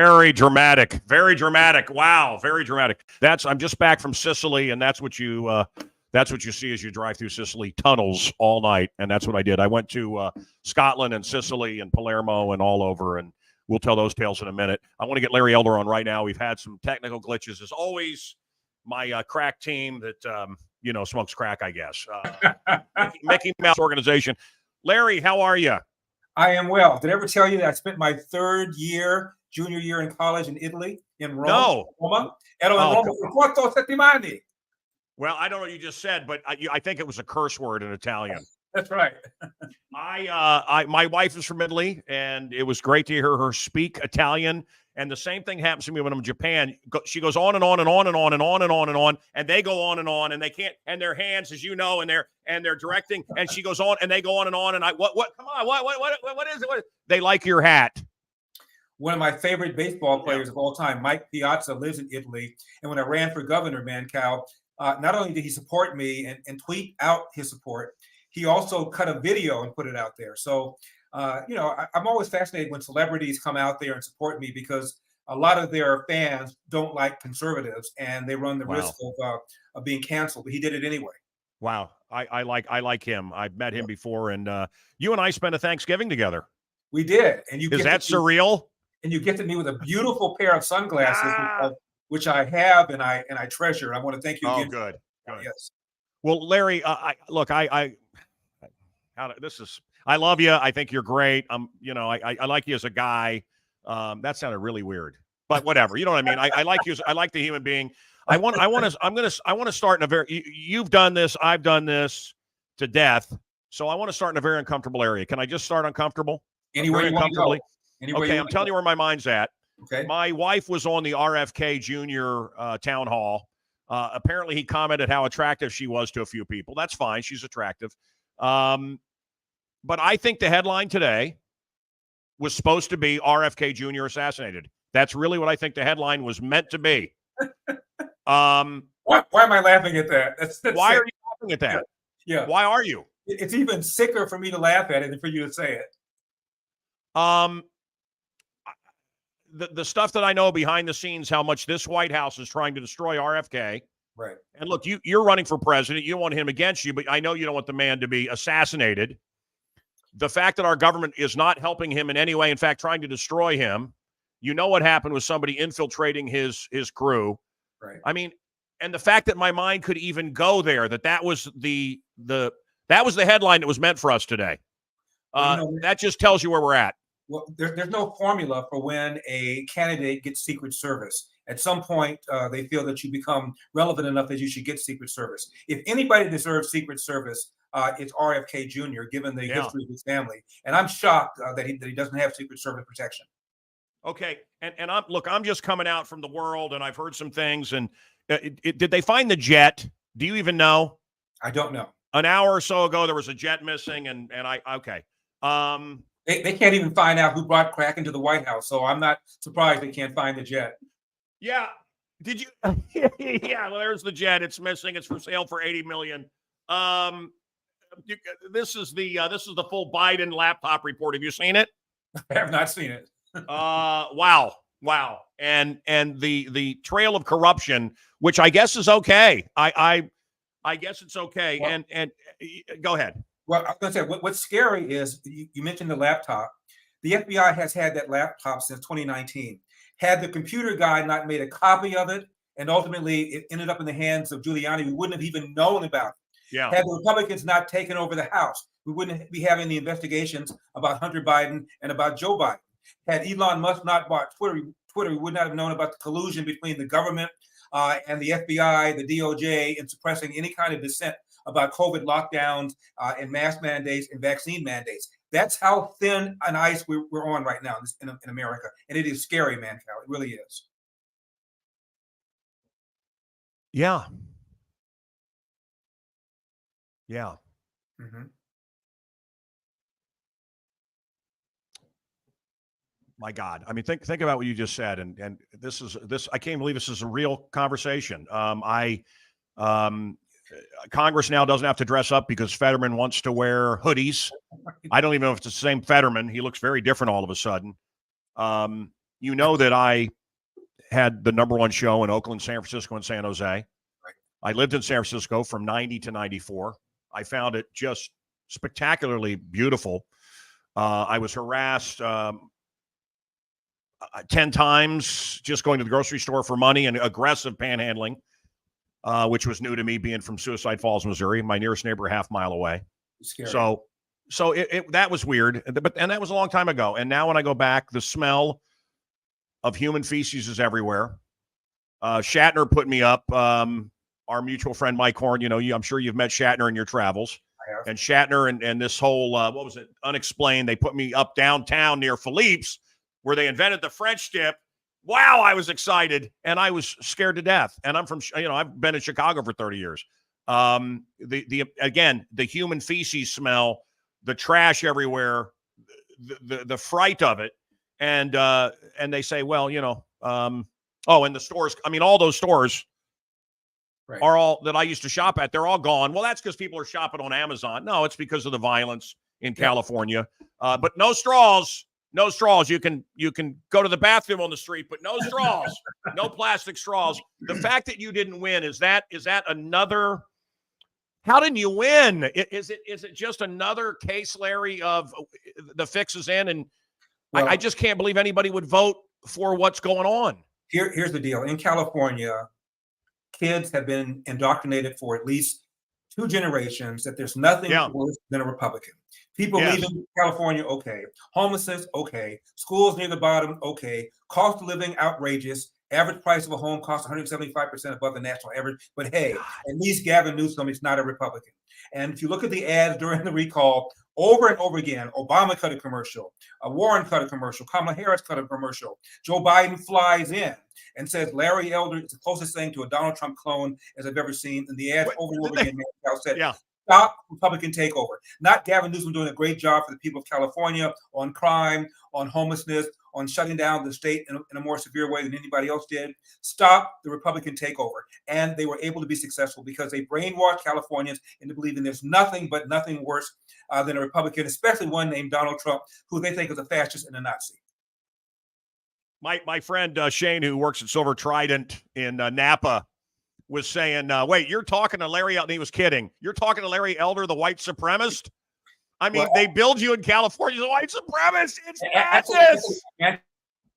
Very dramatic. Very dramatic. Wow. Very dramatic. I'm just back from Sicily, and that's what you see as you drive through Sicily tunnels all night. And that's what I did. I went to Scotland and Sicily and Palermo and all over, and we'll tell those tales in a minute. I want to get Larry Elder on right now. We've had some technical glitches. As always, my crack team that, smokes crack, I guess. Mickey Mouse organization. Larry, how are you? I am well. Did I ever tell you that I spent my junior year in college in Italy, in Rome? No. Roma for 4 settimane. Well, I don't know what you just said, but I think it was a curse word in Italian. That's right. My wife is from Italy, and it was great to hear her speak Italian. And the same thing happens to me when I'm in Japan. She goes on and on and on and on and on and on and on, and they go on, and they can't. And their hands, as you know, and they're directing. And she goes on, and they go on and on. And what? Come on, what is it? They like your hat. One of my favorite baseball players of all time, Mike Piazza, lives in Italy. And when I ran for governor, Mancow, not only did he support me and tweet out his support, he also cut a video and put it out there. So, I'm always fascinated when celebrities come out there and support me, because a lot of their fans don't like conservatives and they run the risk of being canceled. But he did it anyway. Wow. I like him. I've met him before, and you and I spent a Thanksgiving together. We did. And is that surreal? And you get to me with a beautiful pair of sunglasses, which I have and I treasure. I want to thank you again. Oh, good. Yes. Well, Larry, I love you. I think you're great. I like you as a guy. That sounded really weird, but whatever. You know what I mean? I like you. I like the human being. I want to start in you've done this. I've done this to death. So I want to start in a very uncomfortable area. Can I just start uncomfortable? Anywhere you want to go. Okay, I'm telling you where my mind's at. Okay. My wife was on the RFK Jr. Town hall. Apparently, he commented how attractive she was to a few people. That's fine. She's attractive. But I think the headline today was supposed to be RFK Jr. assassinated. That's really what I think the headline was meant to be. Why am I laughing at that? Why are you laughing at that? Yeah. Why are you? It's even sicker for me to laugh at it than for you to say it. The stuff that I know behind the scenes, how much this White House is trying to destroy RFK. Right. And look, you're running for president. You don't want him against you, but I know you don't want the man to be assassinated. The fact that our government is not helping him in any way, in fact, trying to destroy him. You know what happened with somebody infiltrating his crew. Right. I mean, and the fact that my mind could even go there, that was the headline that was meant for us today. That just tells you where we're at. Well, there's no formula for when a candidate gets Secret Service. At some point, they feel that you become relevant enough that you should get Secret Service. If anybody deserves Secret Service, it's RFK Jr., given the history of his family. And I'm shocked that he doesn't have Secret Service protection. Okay, and I'm just coming out from the world, and I've heard some things. And did they find the jet? Do you even know? I don't know. An hour or so ago, there was a jet missing, and okay. They can't even find out who brought crack into the White House, so I'm not surprised they can't find the jet. Yeah. Did you? Yeah. Well, there's the jet. It's missing. It's for sale for $80 million. This is the full Biden laptop report. Have you seen it? I have not seen it. Wow. And the trail of corruption, which I guess is okay. I guess it's okay. Well, and go ahead. Well, I was going to say, what's scary is you mentioned the laptop. The FBI has had that laptop since 2019. Had the computer guy not made a copy of it, and ultimately it ended up in the hands of Giuliani, we wouldn't have even known about it. Yeah. Had the Republicans not taken over the House, we wouldn't be having the investigations about Hunter Biden and about Joe Biden. Had Elon Musk not bought Twitter, we would not have known about the collusion between the government and the FBI, the DOJ, in suppressing any kind of dissent about COVID lockdowns and mask mandates and vaccine mandates. That's how thin an ice we're on right now in America. And it is scary, Mancow. It really is. Yeah. Yeah. Mm-hmm. My God. I mean, think about what you just said. And this I can't believe this is a real conversation. Congress now doesn't have to dress up because Fetterman wants to wear hoodies. I don't even know if it's the same Fetterman. He looks very different all of a sudden. you know that I had the #1 show in Oakland, San Francisco, and San Jose. Right. I lived in San Francisco from 90 to 94. I found it just spectacularly beautiful. I was harassed 10 times just going to the grocery store for money and aggressive panhandling, which was new to me being from Suicide Falls, Missouri, my nearest neighbor, half mile away. Scary. So that was weird, and that was a long time ago. And now when I go back, the smell of human feces is everywhere. Shatner put me up. Our mutual friend Mike Horn, I'm sure you've met Shatner in your travels. I have. And Shatner and this whole what was it? Unexplained. They put me up downtown near Philippe's, where they invented the French dip. Wow, I was excited, and I was scared to death. And I'm from, I've been in Chicago for 30 years. Again, the human feces smell, the trash everywhere, the fright of it, and they say, well, and the stores. I mean, all those stores Right. are all that I used to shop at. They're all gone. Well, that's because people are shopping on Amazon. No, it's because of the violence in California. But no straws. No straws. You can go to the bathroom on the street, but no straws. No plastic straws. The fact that you didn't win, is that another? How didn't you win? Is it just another case, Larry, of the fix is in? And Well, I just can't believe anybody would vote for what's going on. Here's the deal. In California, kids have been indoctrinated for at least 2 generations that there's nothing worse than a Republican. People leaving California, okay. Homelessness, okay. Schools near the bottom, okay. Cost of living, outrageous. Average price of a home costs 175% above the national average. But hey, at least Gavin Newsom is not a Republican. And if you look at the ads during the recall, over and over again, Obama cut a commercial, Warren cut a commercial, Kamala Harris cut a commercial. Joe Biden flies in and says Larry Elder is the closest thing to a Donald Trump clone as I've ever seen. And the ads over and over again, Mancow said, stop Republican takeover. Not Gavin Newsom doing a great job for the people of California on crime, on homelessness, on shutting down the state in a more severe way than anybody else did. Stop the Republican takeover. And they were able to be successful because they brainwashed Californians into believing there's nothing worse than a Republican, especially one named Donald Trump, who they think is a fascist and a Nazi. My friend Shane, who works at Silver Trident in Napa, was saying, wait, you're talking to Larry Elder? He was kidding. You're talking to Larry Elder, the white supremacist? I mean, they build you in California as a white supremacist. It's madness.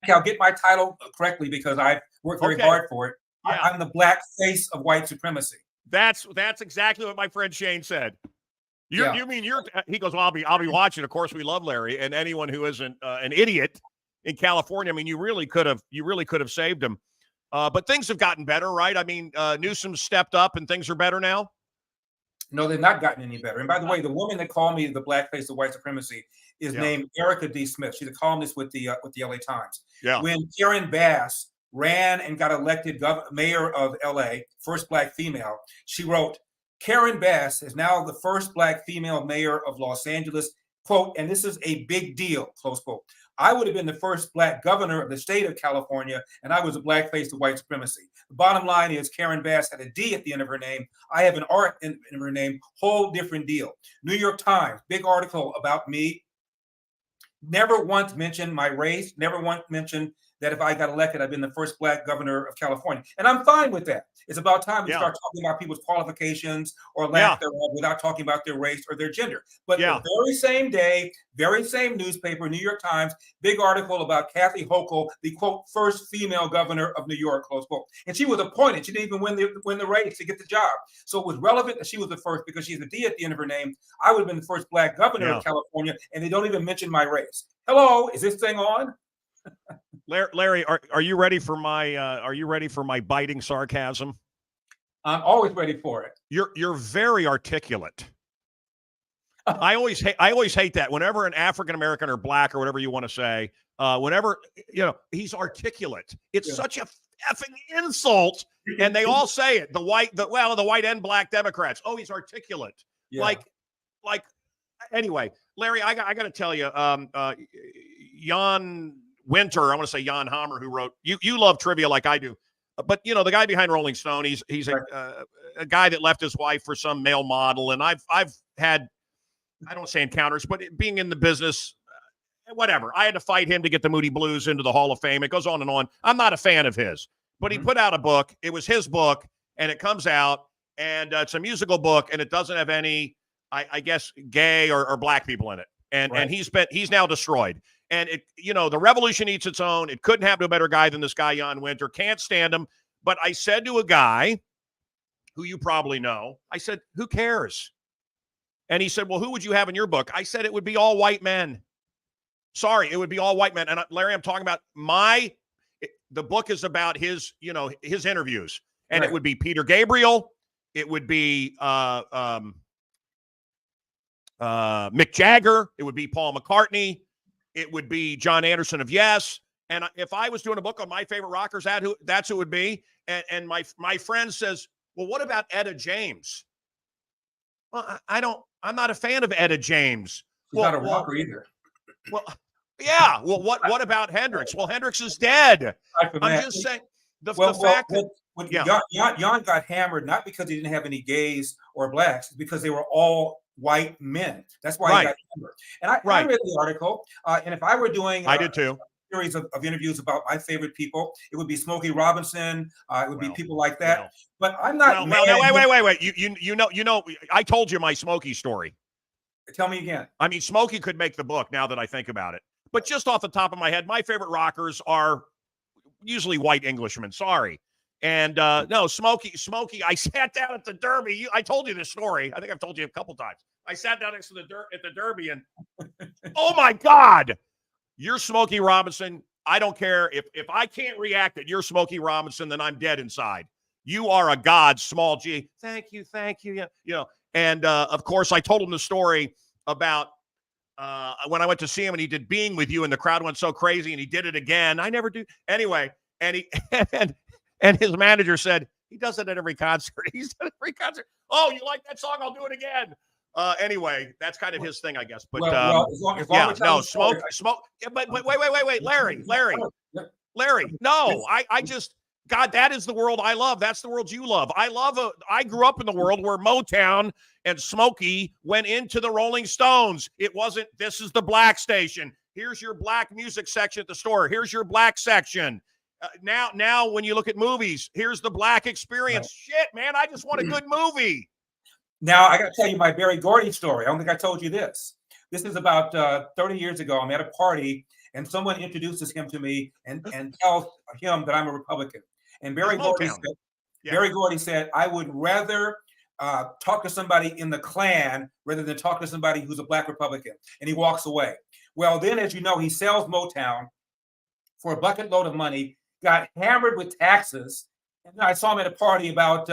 I'll get my title correctly because I worked very hard for it. Yeah. I'm the black face of white supremacy. That's exactly what my friend Shane said. You mean you're? He goes, well, I'll be watching. Of course, we love Larry, and anyone who isn't an idiot in California. I mean, you really could have saved him. But things have gotten better, right? I mean, Newsom stepped up, and things are better now. No, they've not gotten any better. And by the way, the woman that called me the blackface of white supremacy is named Erica D. Smith. She's a columnist with the LA Times. Yeah. When Karen Bass ran and got elected mayor of LA, first black female, she wrote, Karen Bass is now the first black female mayor of Los Angeles, quote, and this is a big deal, close quote. I would have been the first black governor of the state of California, and I was a blackface of white supremacy. The bottom line is Karen Bass had a D at the end of her name. I have an R in her name, whole different deal. New York Times, big article about me. Never once mentioned my race, never once mentioned that if I got elected, I've been the first black governor of California. And I'm fine with that. It's about time we start talking about people's qualifications or lack thereof without talking about their race or their gender. But the very same day, very same newspaper, New York Times, big article about Kathy Hochul, the, quote, first female governor of New York, close quote. And she was appointed. She didn't even win the race to get the job. So it was relevant that she was the first because she's a D at the end of her name. I would have been the first black governor of California, and they don't even mention my race. Hello, is this thing on? Larry, are you ready for my biting sarcasm? I'm always ready for it. You're very articulate. I always hate that whenever an African American or black or whatever you want to say, whenever he's articulate. It's such a effing insult, and they all say it. The white and black Democrats. Oh, he's articulate. Yeah. Like anyway, Larry, I got to tell you, Jan Winter, I want to say Jan Hammer, who wrote, you love trivia like I do, but the guy behind Rolling Stone, he's a guy that left his wife for some male model. And I've had, I don't say encounters, but being in the business, whatever. I had to fight him to get the Moody Blues into the Hall of Fame. It goes on and on. I'm not a fan of his, but he put out a book. It was his book, and it comes out, and it's a musical book, and it doesn't have any, I guess, gay or black people in it. And he's now destroyed. And the revolution eats its own. It couldn't happen to a better guy than this guy, Jan Winter. Can't stand him. But I said to a guy who you probably know, I said, who cares? And he said, well, who would you have in your book? I said, it would be all white men. Sorry, it would be all white men. And Larry, I'm talking about the book is about his interviews. And it would be Peter Gabriel. It would be Mick Jagger. It would be Paul McCartney. It would be John Anderson of Yes. And if I was doing a book on my favorite rockers, that's who it would be. And my friend says, well, what about Etta James? Well, I'm not a fan of Etta James. She's not a rocker either. Well, yeah. Well, what about Hendrix? Well, Hendrix is dead. I'm just saying the fact that Jan got hammered not because he didn't have any gays or blacks, because they were all white men. That's why he got hammered. And I read the article, and if I were doing, I did too. Series of interviews about my favorite people, it would be Smokey Robinson. It would be people like that. But I'm not. Wait. You know. I told you my Smokey story. Tell me again. I mean, Smokey could make the book now that I think about it. But just off the top of my head, my favorite rockers are usually white Englishmen. Sorry. And no, Smokey. I sat down at the Derby. I told you this story. I think I've told you a couple times. I sat down next to at the Derby, and oh my God. You're Smokey Robinson. I don't care if I can't react that you're Smokey Robinson, then I'm dead inside. You are a god, small G. Thank you. Yeah. And of course, I told him the story about when I went to see him and he did Being With You, and the crowd went so crazy, and he did it again. I never do. Anyway, and he and his manager said he does it at every concert. He's at every concert. Oh, you like that song? I'll do it again. Anyway, that's kind of his thing, I guess. But smoke. But wait, Larry. No, I just, God, that is the world I love. That's the world you love. I grew up in the world where Motown and Smokey went into the Rolling Stones. It wasn't, this is the black station. Here's your black music section at the store. Here's your black section. Now, when you look at movies, here's the black experience. Shit, man, I just want a good movie. Now, I got to tell you my Berry Gordy story. I don't think I told you this. This is about 30 years ago. I'm at a party, and someone introduces him to me and tells him that I'm a Republican. And Berry Gordy said, I would rather talk to somebody in the Klan rather than talk to somebody who's a black Republican. And he walks away. Well, then, as you know, he sells Motown for a bucket load of money, got hammered with taxes. And then I saw him at a party about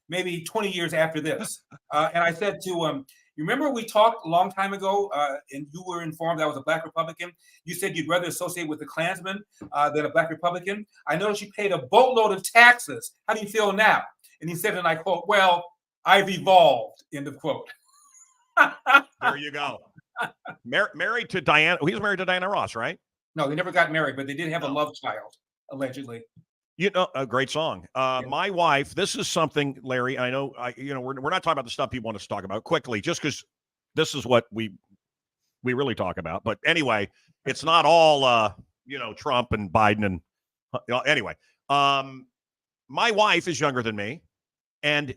maybe 20 years after this. And I said to him, you remember we talked a long time ago and you were informed I was a black Republican? You said you'd rather associate with the Klansman than a black Republican. I noticed you paid a boatload of taxes. How do you feel now? And he said, and I quote, well, I've evolved, end of quote. There you go. Married to Diana. He was married to Diana Ross, right? No, they never got married, but they did have a love child, allegedly. You know, a great song. My wife, this is something, Larry, I know, we're not talking about the stuff people want us to talk about quickly, just because this is what we really talk about. But anyway, it's not all, Trump and Biden. And anyway, my wife is younger than me, and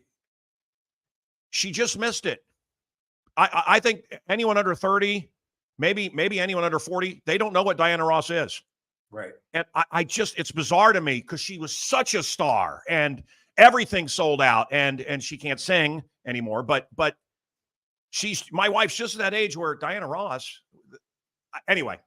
she just missed it. I think anyone under 30, maybe anyone under 40, they don't know what Diana Ross is. Right. And it's bizarre to me because she was such a star and everything sold out and she can't sing anymore. But my wife's just at that age where Diana Ross, anyway.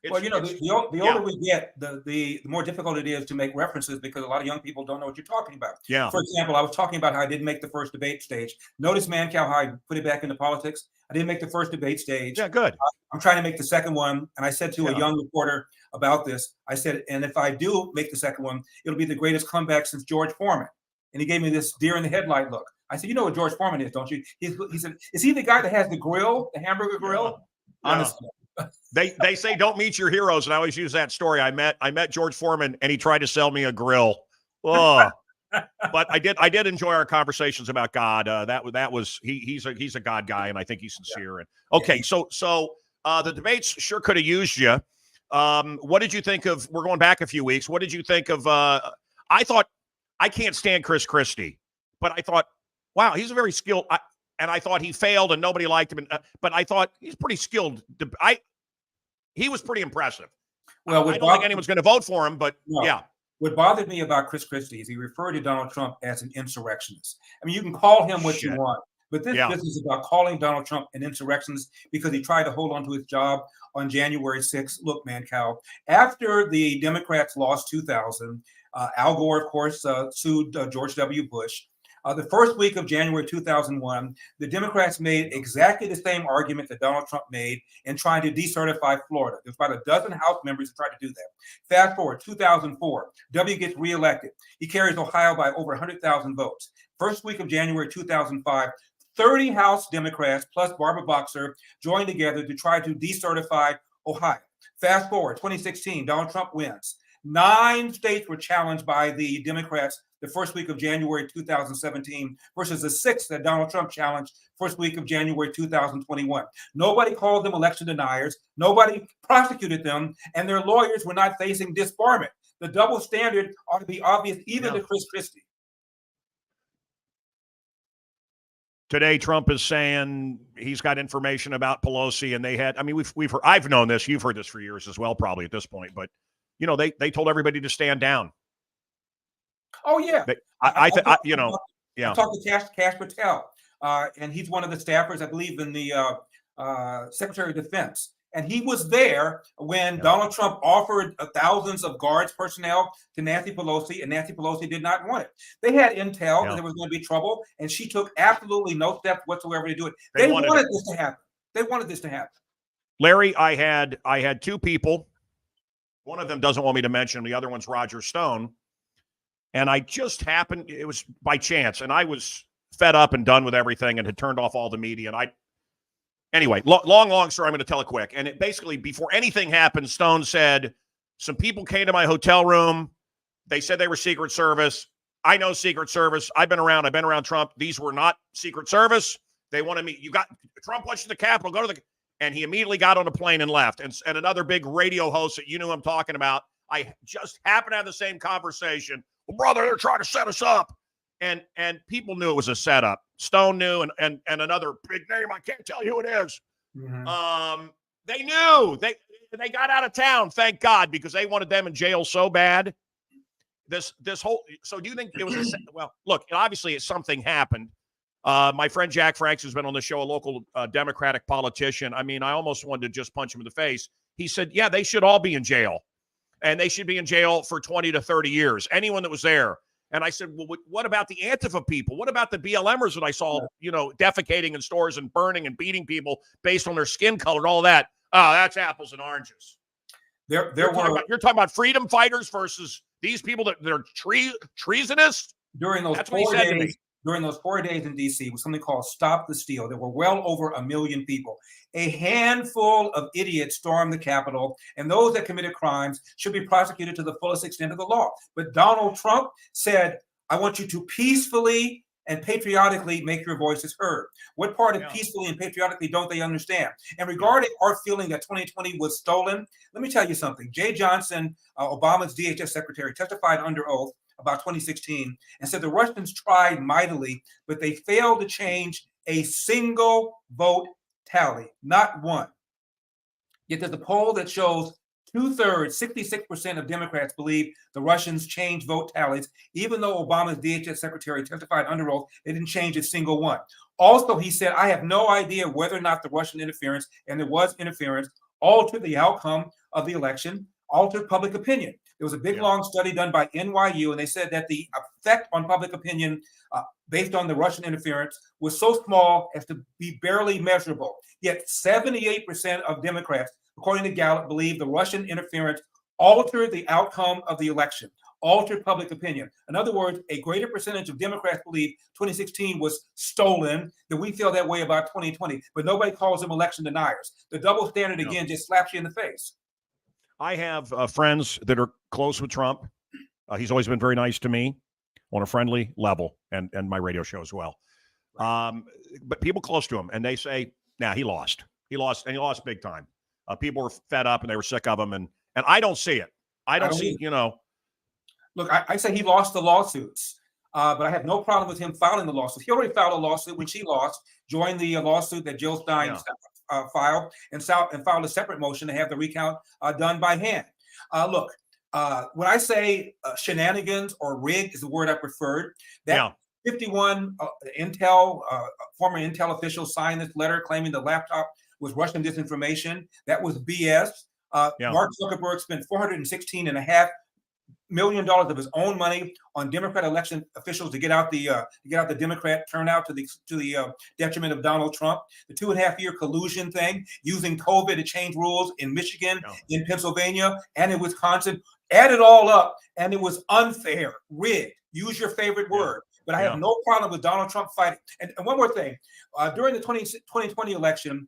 The older we get, the more difficult it is to make references because a lot of young people don't know what you're talking about. Yeah. For example, I was talking about how I didn't make the first debate stage. Notice, Mancow, how I put it back into politics. I didn't make the first debate stage. Yeah, good. I'm trying to make the second one. And I said to a young reporter about this, I said, and if I do make the second one, it'll be the greatest comeback since George Foreman. And he gave me this deer in the headlight look. I said, you know what George Foreman is, don't you? He said, is he the guy that has the grill, the hamburger grill? Yeah. Honestly. They say don't meet your heroes, and I always use that story. I met George Foreman, and he tried to sell me a grill. Oh, but I did enjoy our conversations about God. That was he's a God guy, and I think he's sincere. And okay, so The debates sure could have used you. What did you think of? We're going back a few weeks. What did you think of? I thought I can't stand Chris Christie, but I thought, wow, he's a very skilled. And I thought he failed and nobody liked him. But I thought he's pretty skilled. He was pretty impressive. Well, I don't think anyone's going to vote for him, but no. Yeah. What bothered me about Chris Christie is he referred to Donald Trump as an insurrectionist. I mean, you can call him what you want, but this business is about calling Donald Trump an insurrectionist because he tried to hold on to his job on January 6th. Look, Mancow, after the Democrats lost 2000, Al Gore, of course, sued George W. Bush. The first week of January 2001, the Democrats made exactly the same argument that Donald Trump made in trying to decertify Florida. There's about a dozen House members who tried to do that. Fast forward, 2004, W gets reelected. He carries Ohio by over 100,000 votes. First week of January 2005, 30 House Democrats plus Barbara Boxer joined together to try to decertify Ohio. Fast forward, 2016, Donald Trump wins. 9 states were challenged by the Democrats the first week of January 2017 versus the 6 that Donald Trump challenged first week of January 2021. Nobody called them election deniers. Nobody prosecuted them, and their lawyers were not facing disbarment. The double standard ought to be obvious even to Chris Christie. Today, Trump is saying he's got information about Pelosi, and they had. I mean, we've heard. I've known this. You've heard this for years as well, probably at this point. But they told everybody to stand down. Oh yeah, I talked to Cash Patel, and he's one of the staffers, I believe, in the Secretary of Defense. And he was there when Donald Trump offered thousands of guards personnel to Nancy Pelosi, and Nancy Pelosi did not want it. They had intel that there was going to be trouble, and she took absolutely no steps whatsoever to do it. They wanted this to happen. They wanted this to happen. Larry, I had 2 people. One of them doesn't want me to mention. The other one's Roger Stone. And I just happened, it was by chance, and I was fed up and done with everything and had turned off all the media. And anyway, long story, I'm going to tell it quick. And it basically, before anything happened, Stone said, some people came to my hotel room. They said they were Secret Service. I know Secret Service. I've been around Trump. These were not Secret Service. They wanted me, Trump went to the Capitol, and he immediately got on a plane and left. And another big radio host that you knew I'm talking about, I just happened to have the same conversation. Well, brother, they're trying to set us up. And people knew it was a setup. Stone knew, and another big name, I can't tell you who it is. Mm-hmm. They knew. They got out of town, thank God, because they wanted them in jail so bad. This whole, so do you think it was well, look, obviously something happened. My friend Jack Franks, who's been on the show, a local Democratic politician, I mean, I almost wanted to just punch him in the face. He said, yeah, they should all be in jail. And they should be in jail for 20 to 30 years. Anyone that was there. And I said, well, what about the Antifa people? What about the BLMers that I saw, defecating in stores and burning and beating people based on their skin color and all that? Oh, that's apples and oranges. You're talking about freedom fighters versus these people that are treasonous? During those 4 days in D.C. was something called Stop the Steal. There were well over 1 million people. A handful of idiots stormed the Capitol, and those that committed crimes should be prosecuted to the fullest extent of the law. But Donald Trump said, I want you to peacefully and patriotically make your voices heard. What part of peacefully and patriotically don't they understand? And regarding our feeling that 2020 was stolen, let me tell you something. Jay Johnson, Obama's DHS secretary, testified under oath about 2016 and said the Russians tried mightily, but they failed to change a single vote tally, not one. Yet there's a poll that shows 2/3, 66% of Democrats believe the Russians changed vote tallies, even though Obama's DHS secretary testified under oath, they didn't change a single one. Also, he said, I have no idea whether or not the Russian interference, and there was interference, altered the outcome of the election, altered public opinion. There was a big, long study done by NYU, and they said that the effect on public opinion based on the Russian interference was so small as to be barely measurable. Yet 78% of Democrats, according to Gallup, believe the Russian interference altered the outcome of the election, altered public opinion. In other words, a greater percentage of Democrats believe 2016 was stolen than we feel that way about 2020. But nobody calls them election deniers. The double standard, again, just slaps you in the face. I have friends that are close with Trump. He's always been very nice to me on a friendly level, and my radio show as well. But people close to him, and they say, nah, he lost. He lost, and he lost big time. People were fed up and they were sick of him, and I don't see it. I don't see, Look, I say he lost the lawsuits, but I have no problem with him filing the lawsuit. Hillary filed a lawsuit when she lost, joined the lawsuit that Jill Stein filed, and filed a separate motion to have the recount done by hand. Look, when I say shenanigans or rigged is the word I preferred, that 51 former Intel officials signed this letter claiming the laptop was Russian disinformation. That was BS. Mark Zuckerberg spent $416.5 million of his own money on Democrat election officials to get out the Democrat turnout to the detriment of Donald Trump. The 2.5-year collusion thing, using COVID to change rules in Michigan, in Pennsylvania, and in Wisconsin. Add it all up, and it was unfair, rigged. Use your favorite word. But I have no problem with Donald Trump fighting. And one more thing. During the 2020 election,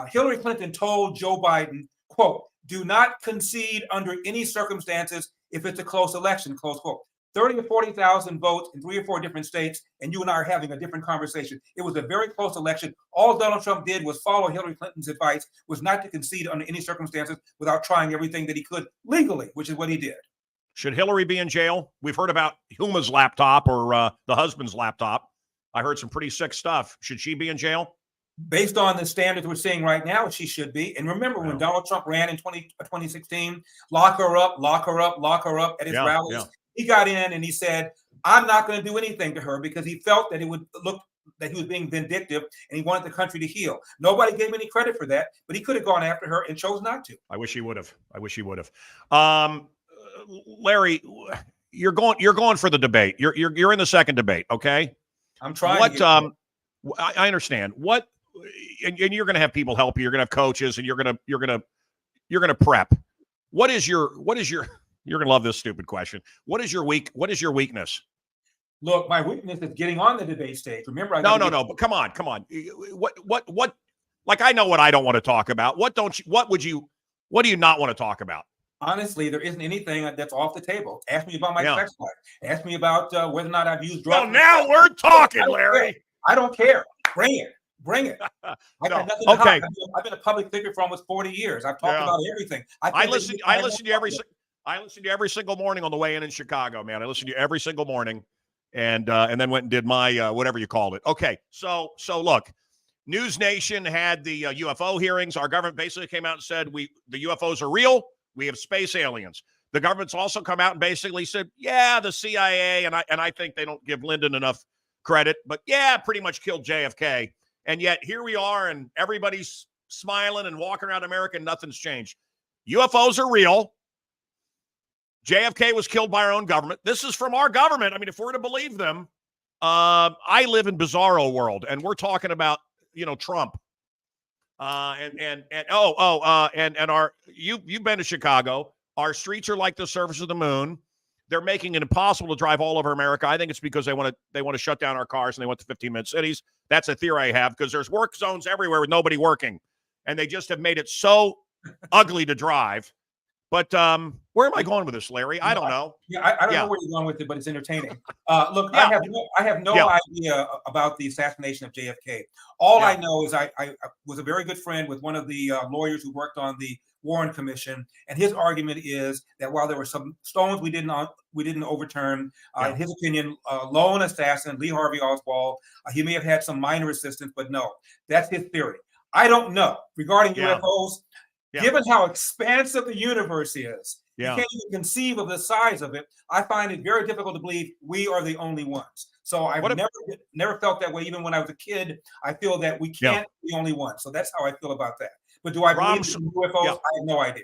Hillary Clinton told Joe Biden, quote, "Do not concede under any circumstances if it's a close election," close quote. 30 to 40,000 votes in 3 or 4 different states, and you and I are having a different conversation. It was a very close election. All Donald Trump did was follow Hillary Clinton's advice, was not to concede under any circumstances without trying everything that he could legally, which is what he did. Should Hillary be in jail? We've heard about Huma's laptop or the husband's laptop. I heard some pretty sick stuff. Should she be in jail? Based on the standards we're seeing right now, she should be. And remember, when Donald Trump ran in 2016, lock her up at his rallies, he got in and he said, "I'm not going to do anything to her," because he felt that it would look that he was being vindictive and he wanted the country to heal. Nobody gave him any credit for that, but he could have gone after her and chose not to. I wish he would have. Larry, you're going for the debate. You're in the second debate, okay? I'm trying. I understand. What, and you're going to have people help you. You're going to have coaches, and you're going to prep. What is your? You're going to love this stupid question. What is your weakness? Look, my weakness is getting on the debate stage. Remember, no. But come on. What? Like, I know what I don't want to talk about. What do you not want to talk about? Honestly, there isn't anything that's off the table. Ask me about my sex life. Ask me about whether or not I've used drugs. Well, now we're talking, Larry. I don't care. Bring it. I got nothing to hide. I've been a public figure for almost 40 years. I've talked about everything. I listen to you every single morning on the way in Chicago, man. I listen to you every single morning, and then went and did my whatever you called it. Okay, so look, News Nation had the UFO hearings. Our government basically came out and said the UFOs are real. We have space aliens. The government's also come out and basically said, the CIA, and I think they don't give Lyndon enough credit, but pretty much killed JFK. And yet here we are, and everybody's smiling and walking around America, and nothing's changed. UFOs are real. JFK was killed by our own government. This is from our government. I mean, if we're to believe them, I live in bizarro world, and we're talking about, Trump. You've been to Chicago. Our streets are like the surface of the moon. They're making it impossible to drive all over America. I think it's because they want to shut down our cars, and they want the 15-minute cities. That's a theory I have, because there's work zones everywhere with nobody working, and they just have made it so ugly to drive. But where am I going with this, Larry? I don't know. I don't know where you're going with it, but it's entertaining. Look, I have no idea about the assassination of JFK. All I know is I was a very good friend with one of the lawyers who worked on the Warren Commission, and his argument is that while there were some stones we didn't overturn, in his opinion, lone assassin Lee Harvey Oswald, he may have had some minor assistance, but no, that's his theory. I don't know regarding UFOs. Given how expansive the universe is, you can't even conceive of the size of it. I find it very difficult to believe we are the only ones. So I've never felt that way. Even when I was a kid, I feel that we can't be the only one. So that's how I feel about that. But do I believe in UFOs? I have no idea.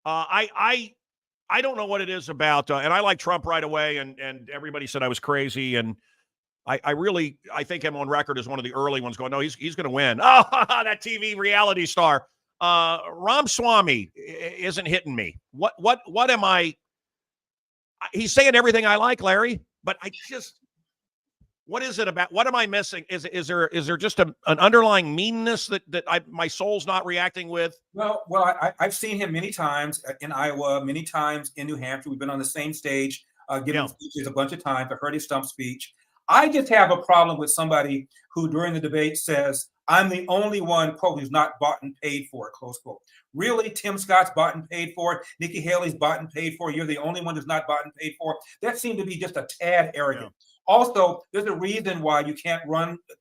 I don't know what it is about, and I like Trump right away, and everybody said I was crazy, and I think I'm on record as one of the early ones going, no, he's going to win. Oh, that TV reality star. Ramaswamy isn't hitting me. What am I? He's saying everything I like, Larry, but what is it about? What am I missing? Is there just an underlying meanness that my soul's not reacting with? Well, I've seen him many times in Iowa, many times in New Hampshire. We've been on the same stage, giving speeches a bunch of times. I heard his stump speech. I just have a problem with somebody who during the debate says, I'm the only one, quote, who's not bought and paid for it, close quote. Really, Tim Scott's bought and paid for it. Nikki Haley's bought and paid for it. You're the only one who's not bought and paid for it. That seemed to be just a tad arrogant. Yeah. Also, there's a reason why you can't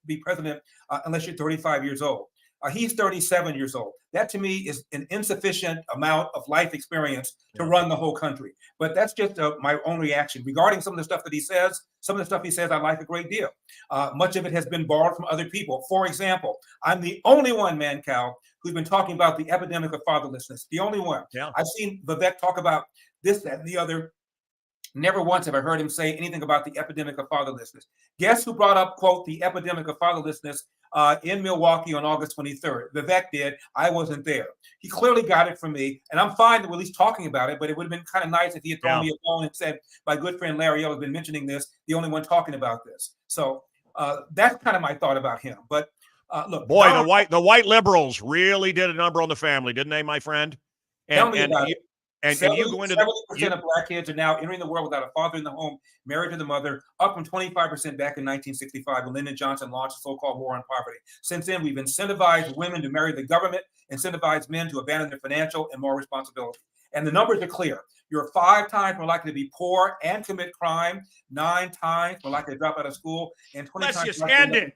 be president unless you're 35 years old. He's 37 years old. That to me is an insufficient amount of life experience to run the whole country. But that's just my own reaction regarding some of the stuff that he says. Some of the stuff he says I like a great deal. Much of it has been borrowed from other people. For example, I'm the only one, Mancow, who's been talking about the epidemic of fatherlessness. The only one. Yeah. I've seen Vivek talk about this, that, and the other. Never once have I heard him say anything about the epidemic of fatherlessness. Guess who brought up, quote, the epidemic of fatherlessness in Milwaukee on August 23rd? Vivek did. I wasn't there. He clearly got it from me, and I'm fine with at least talking about it, but it would have been kind of nice if he had thrown me a bone and said, my good friend Larry O has been mentioning this, the only one talking about this. So that's kind of my thought about him. But look. Boy, the white liberals really did a number on the family, didn't they, my friend? Tell me about it. And you go into 70% of Black kids are now entering the world without a father in the home, married to the mother, up from 25% back in 1965 when Lyndon Johnson launched the so-called war on poverty. Since then, we've incentivized women to marry the government, incentivized men to abandon their financial and moral responsibility. And the numbers are clear. You're 5 times more likely to be poor and commit crime, 9 times more likely to drop out of school, and 20 times. Let's just end it.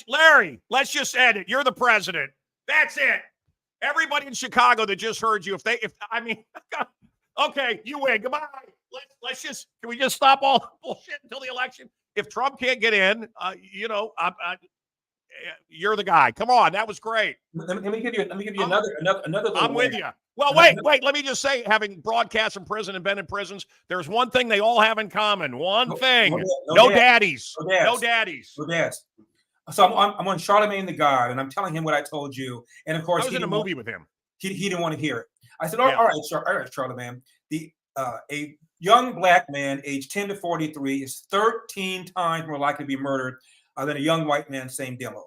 Larry, let's just end it. You're the president. That's it. Everybody in Chicago that just heard you, okay, you win. Goodbye. Can we just stop all the bullshit until the election? If Trump can't get in, you're the guy. Come on, that was great. Let me give you another. I'm with you. Well, wait. Let me just say, having broadcast from prison and been in prisons, there's one thing they all have in common. One thing: no daddies. No daddies. So I'm on Charlemagne the God, and I'm telling him what I told you. And of course, I was in a movie with him. He didn't want to hear it. I said, all right, Charlemagne. A young Black man, aged 10 to 43, is 13 times more likely to be murdered than a young white man, same demo.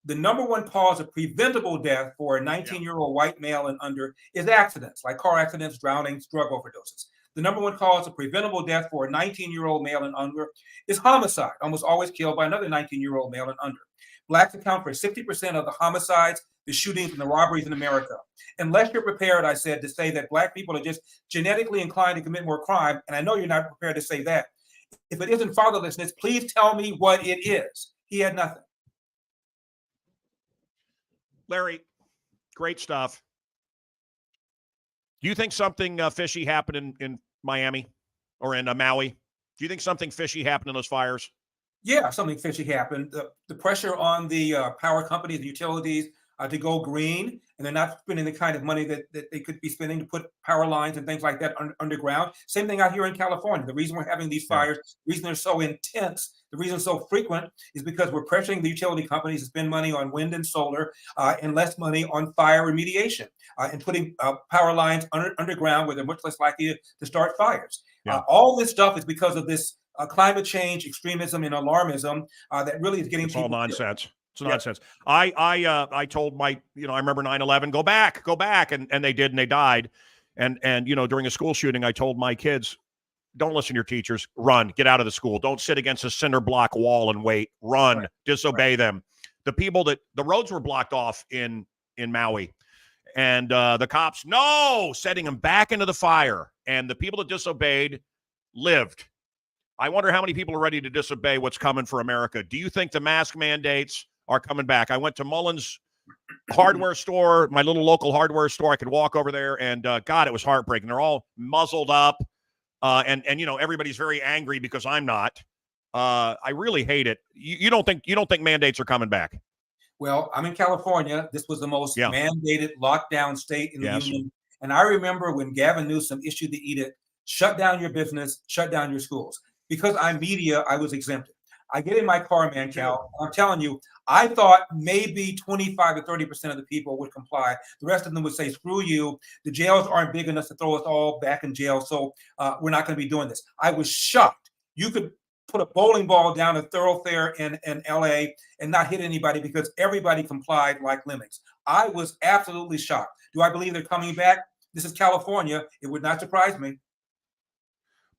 The number one cause of preventable death for a 19-year-old white male and under is accidents, like car accidents, drownings, drug overdoses. The number one cause of preventable death for a 19-year-old male and under is homicide, almost always killed by another 19-year-old male and under. Blacks account for 60% of the homicides, the shootings, and the robberies in America. Unless you're prepared, I said, to say that Black people are just genetically inclined to commit more crime, and I know you're not prepared to say that. If it isn't fatherlessness, please tell me what it is. He had nothing. Larry, great stuff. Do you think something fishy happened in Miami or in Maui? Do you think something fishy happened in those fires? Yeah, something fishy happened. The pressure on the power companies, the utilities, to go green, and they're not spending the kind of money that they could be spending to put power lines and things like that underground. Same thing out here in California. The reason we're having these fires, the reason they're so intense, the reason so frequent is because we're pressuring the utility companies to spend money on wind and solar and less money on fire remediation and putting power lines underground where they're much less likely to start fires. Yeah. All this stuff is because of this climate change, extremism, and alarmism that really is getting it's all nonsense. It's nonsense. I told my, I remember 9/11, go back. And they did, and they died. And during a school shooting, I told my kids, don't listen to your teachers, run, get out of the school. Don't sit against a cinder block wall and wait, run, disobey them. The people the roads were blocked off in Maui, and the cops, setting them back into the fire. And the people that disobeyed lived. I wonder how many people are ready to disobey what's coming for America. Do you think the mask mandates are coming back? I went to Mullins hardware store, my little local hardware store. I could walk over there, and God, it was heartbreaking. They're all muzzled up, and everybody's very angry because I'm not. I really hate it. You don't think mandates are coming back? Well, I'm in California. This was the most mandated lockdown state in the union, and I remember when Gavin Newsom issued the edict: shut down your business, shut down your schools. Because I'm media, I was exempted. I get in my car, Mancow. I'm telling you, I thought maybe 25 to 30% of the people would comply. The rest of them would say, screw you. The jails aren't big enough to throw us all back in jail, so we're not going to be doing this. I was shocked. You could put a bowling ball down a thoroughfare in LA and not hit anybody because everybody complied like lemmings. I was absolutely shocked. Do I believe they're coming back? This is California. It would not surprise me.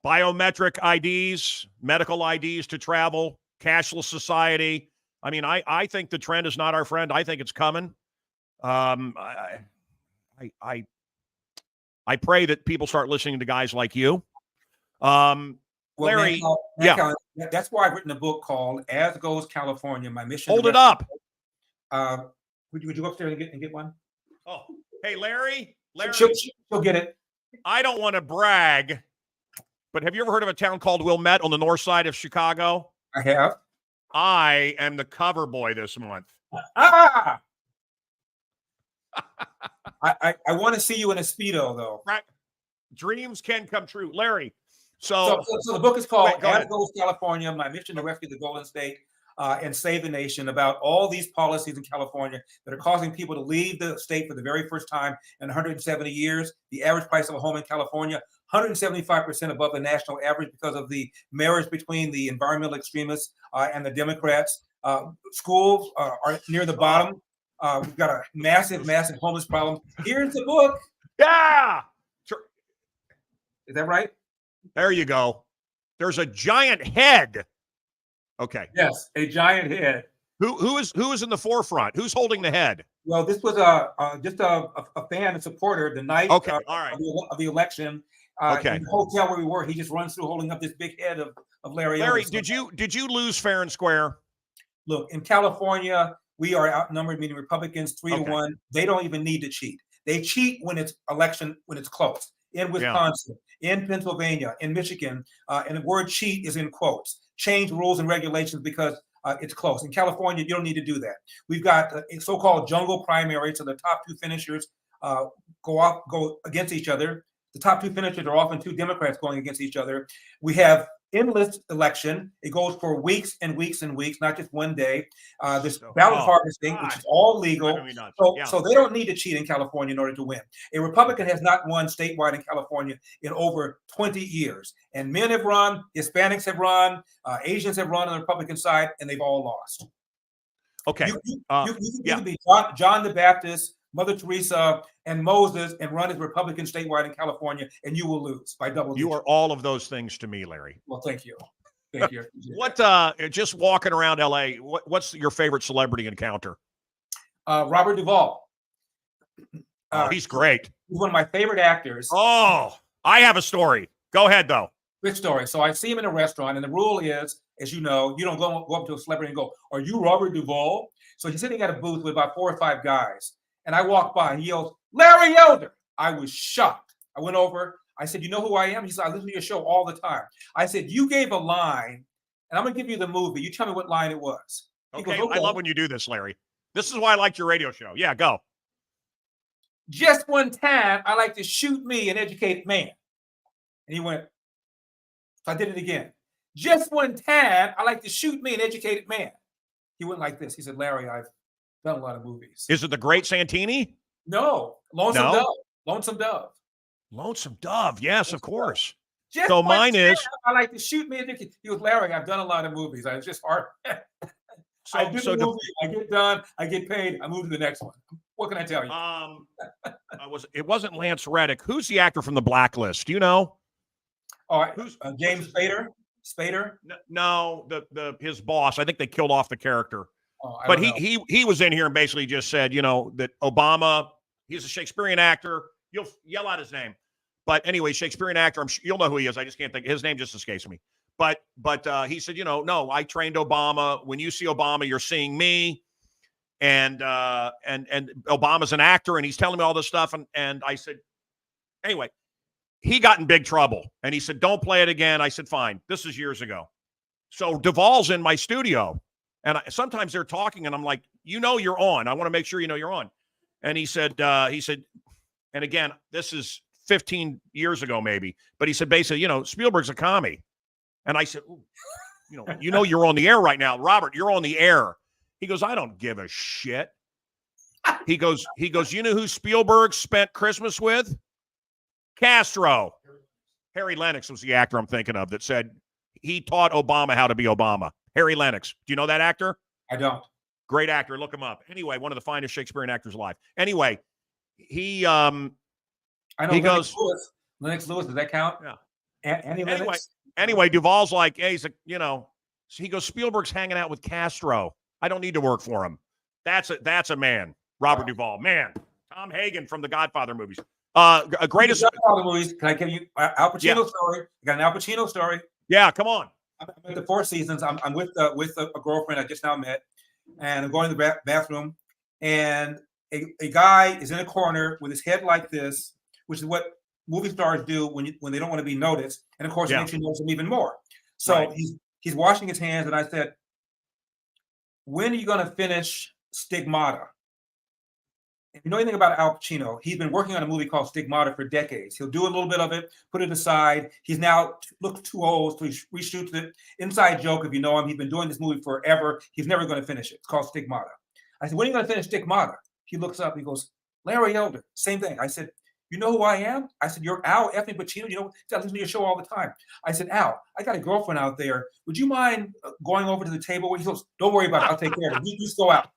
Biometric IDs, medical IDs to travel, cashless society. I mean, I think the trend is not our friend. I think it's coming. I pray that people start listening to guys like you. Well, Larry, Mancow, that's why I've written a book called "As Goes California: My Mission." Hold it up. Would you go upstairs and get one? Oh, hey, Larry. She'll get it. I don't want to brag, but have you ever heard of a town called Wilmette on the north side of Chicago? I have. I am the cover boy this month. Ah! I want to see you in a Speedo, though. Right. Dreams can come true. Larry, so the book is called As Goes California, My Mission to Rescue the Golden State and Save the Nation, about all these policies in California that are causing people to leave the state for the very first time in 170 years. The average price of a home in California, 175% above the national average because of the marriage between the environmental extremists and the Democrats. Schools are near the bottom. We've got a massive homeless problem. Here's the book. Yeah. Is that right? There you go. There's a giant head. Okay. Yes, a giant head. Who is in the forefront? Who's holding the head? Well, this was just a fan and supporter the night all right. of the election. In the hotel where we were, he just runs through holding up this big head of Larry. Larry, did you lose fair and square? Look, in California, we are outnumbered, meaning Republicans 3-1. They don't even need to cheat. They cheat when it's close. In Wisconsin, in Pennsylvania, in Michigan, and the word cheat is in quotes. Change rules and regulations because it's close. In California, you don't need to do that. We've got a so-called jungle primary, so the top two finishers go against each other. The top two finishers are often two Democrats going against each other. We have endless election. It goes for weeks and weeks and weeks, not just one day. This ballot harvesting, which is all legal. So they don't need to cheat in California in order to win. A Republican has not won statewide in California in over 20 years. And men have run, Hispanics have run, Asians have run on the Republican side, and they've all lost. Okay. You can be John the Baptist, Mother Teresa, and Moses, and run as Republican statewide in California, and you will lose by double digits. You are all of those things to me, Larry. Well, thank you. Thank you. What? Just walking around LA, what's your favorite celebrity encounter? Robert Duvall. He's great. He's one of my favorite actors. Oh, I have a story. Go ahead, though. Quick story. So I see him in a restaurant, and the rule is, as you know, you don't go up to a celebrity and go, "Are you Robert Duvall?" So he's sitting at a booth with about 4 or 5 guys. And I walked by and he yells, "Larry Elder." I was shocked. I went over. I said, "You know who I am?" He said, "I listen to your show all the time." I said, "You gave a line, and I'm going to give you the movie. You tell me what line it was." Okay. I love when you do this, Larry. This is why I liked your radio show. Yeah, go. "Just one time, I like to shoot me an educated man." And he went, so I did it again. "Just one time, I like to shoot me an educated man." He went like this. He said, "Larry, I've done a lot of movies." Is it the Great Santini? No. Lonesome Dove. Lonesome Dove. Lonesome Dove. Yes, of course. Just so mine is. I like to shoot me. He was, "Larry, I've done a lot of movies. It's just hard." I do the movie. I get done. I get paid. I move to the next one. What can I tell you? It wasn't Lance Reddick. Who's the actor from The Blacklist? Do you know? All right. Who's James Spader? Spader? No, his boss. I think they killed off the character. But he was in here and basically just said, that Obama, he's a Shakespearean actor. You'll yell out his name. But anyway, Shakespearean actor, you'll know who he is. I just can't think. His name just escapes me. But he said, no, I trained Obama. When you see Obama, you're seeing me. And Obama's an actor, and he's telling me all this stuff. And I said, anyway, he got in big trouble. And he said, "Don't play it again." I said, "Fine." This is years ago. So Duvall's in my studio. And sometimes they're talking, and I'm like, you're on. I want to make sure you're on. And he said, and again, this is 15 years ago maybe, but he said basically, Spielberg's a commie. And I said, you're on the air right now. Robert, you're on the air. He goes, "I don't give a shit." He goes, "You know who Spielberg spent Christmas with? Castro." Harry Lennox was the actor I'm thinking of that said he taught Obama how to be Obama. Harry Lennox. Do you know that actor? I don't. Great actor. Look him up. Anyway, one of the finest Shakespearean actors alive. Anyway, I know he goes, Lennox Lewis. Does that count? Yeah. Annie Lennox? Anyway, Duvall's like, hey, he goes, "Spielberg's hanging out with Castro." I don't need to work for him. That's a man. Robert Duvall, man. Tom Hagen from the Godfather movies. Greatest Godfather movies. Can I give you Al Pacino Yeah. story? I got an Al Pacino story. Yeah, come on. I'm at the Four Seasons. I'm with a girlfriend I just now met, and I'm going to the bathroom, and a guy is in a corner with his head like this, which is what movie stars do when they don't want to be noticed, and of course it makes you notice him even more. So he's washing his hands, and I said, "When are you going to finish Stigmata?" If you know anything about Al Pacino, he's been working on a movie called Stigmata for decades. He'll do a little bit of it, put it aside. He's now looked too old, so he reshoots it. Inside joke, if you know him, he's been doing this movie forever. He's never going to finish it. It's called Stigmata. I said, "When are you going to finish Stigmata?" He looks up, he goes, "Larry Elder." Same thing. I said, "You know who I am?" I said, "You're Al Effing Pacino. You know, I listen to your show all the time." I said, "Al, I got a girlfriend out there. Would you mind going over to the table?" He goes, "Don't worry about it. I'll take care of it. You just go out."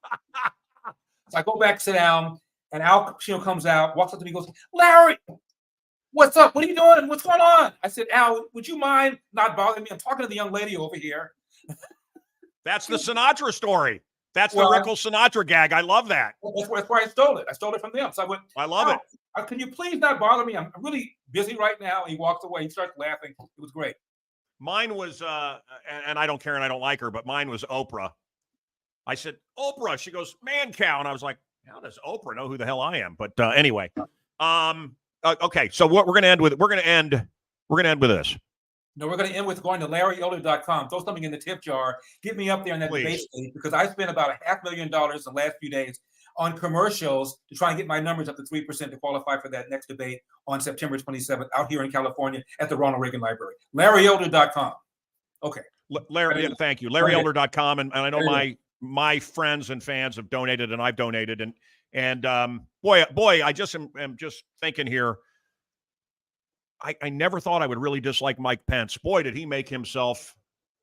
So I go back, sit down. And Al Pacino comes out, walks up to me, goes, "Larry, what's up? What are you doing? What's going on?" I said, "Al, would you mind not bothering me? I'm talking to the young lady over here." That's the Sinatra story. That's the Rickle Sinatra gag. I love that. That's where I stole it. I stole it from them. So I went, I love it. Can you please not bother me? I'm really busy right now. And he walks away. He starts laughing. It was great. Mine was, and I don't care and I don't like her, but mine was Oprah. I said, "Oprah." She goes, "Mancow." And I was like, how does Oprah know who the hell I am? But anyway, okay. So what we're going to end with? We're going to end with this. No, we're going to end with going to LarryElder.com. Throw something in the tip jar. Get me up there in that debate stage, because I spent about $500,000 the last few days on commercials to try and get my numbers up to 3% to qualify for that next debate on September 27th out here in California at the Ronald Reagan Library. LarryElder.com. Okay. Larry, thank you. LarryElder.com, and I know my friends and fans have donated, and I've donated, and boy, I just am just thinking here. I never thought I would really dislike Mike Pence. Boy, did he make himself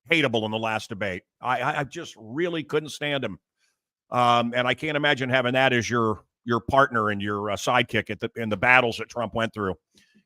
hateable in the last debate. I just really couldn't stand him, and I can't imagine having that as your partner and your sidekick in the battles that Trump went through.